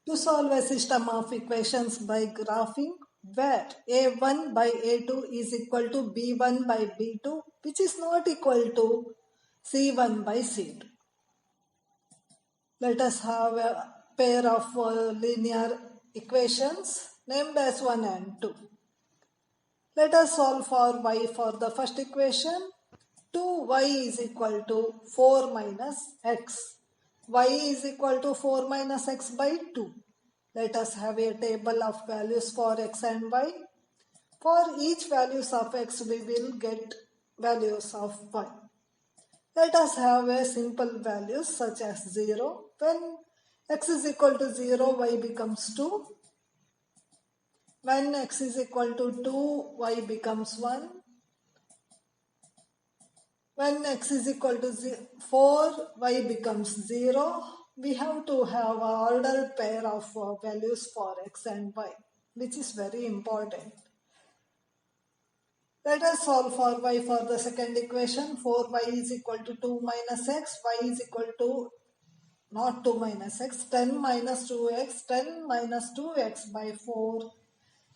To solve a system of equations by graphing where a1 by a2 is equal to b1 by b2, which is not equal to c1 by c2. Let us have a pair of linear equations named as 1 and 2. Let us solve for y for the first equation. 2y is equal to 4 minus x. Y is equal to 4 minus x by 2. Let us have a table of values for x and y. For each values of x, we will get values of y. Let us have a simple values such as 0. When x is equal to 0, y becomes 2. When x is equal to 2, y becomes 1. When x is equal to 4, y becomes 0. We have to have an ordered pair of values for x and y, which is very important. Let us solve for y for the second equation. 4y is equal to 2 minus x. Y is equal to not 2 minus x. 10 minus 2x. 10 minus 2x by 4.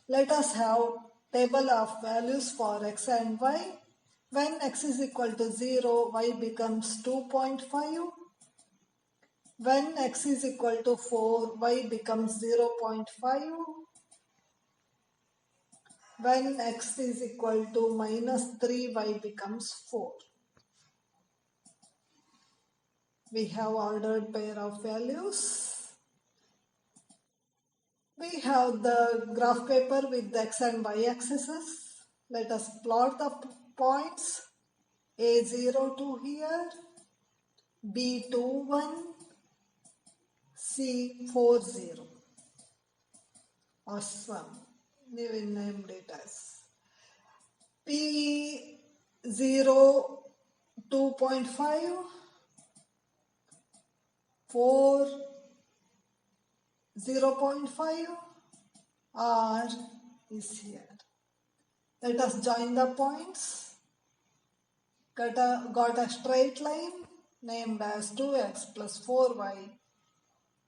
Let us have table of values for x and y. When x is equal to 0, y becomes 2.5. When x is equal to 4, y becomes 0.5. When x is equal to minus 3, y becomes 4. We have ordered pair of values. We have the graph paper with the x and y axes. Let us plot the points. A0 to here, B2 1, C4 0. Awesome. We will name it as P0 2.5, 4 0.5, R is here. Let us join the points. Got a straight line named as 2x plus 4y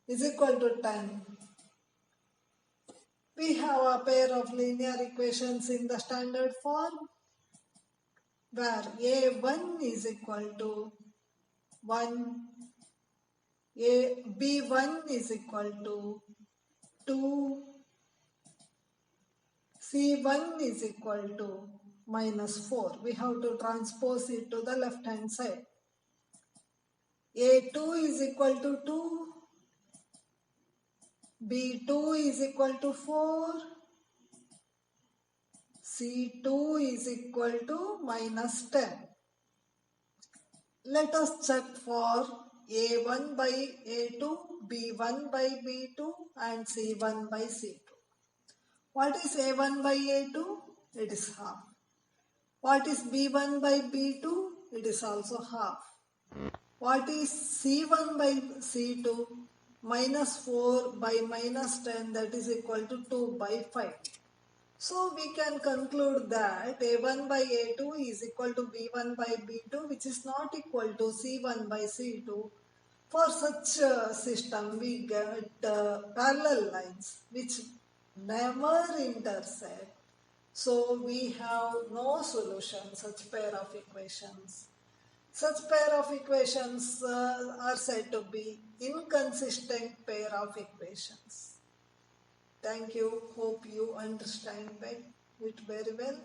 is equal to 10. We have a pair of linear equations in the standard form where a1 is equal to 1, b1 is equal to 2, c1 is equal to minus 4. We have to transpose it to the left hand side. A2 is equal to 2, B2 is equal to 4, C2 is equal to minus 10. Let us check for A1 by A2, B1 by B2 and C1 by C2. What is A1 by A2? It is half. What is B1 by B2? It is also half. What is C1 by C2? Minus 4 by minus 10, that is equal to 2 by 5. So we can conclude that A1 by A2 is equal to B1 by B2, which is not equal to C1 by C2. For such a system, we get parallel lines which never intersect. So we have no solution, such pair of equations. Such pair of equations are said to be inconsistent pair of equations. Thank you. Hope you understand it very well.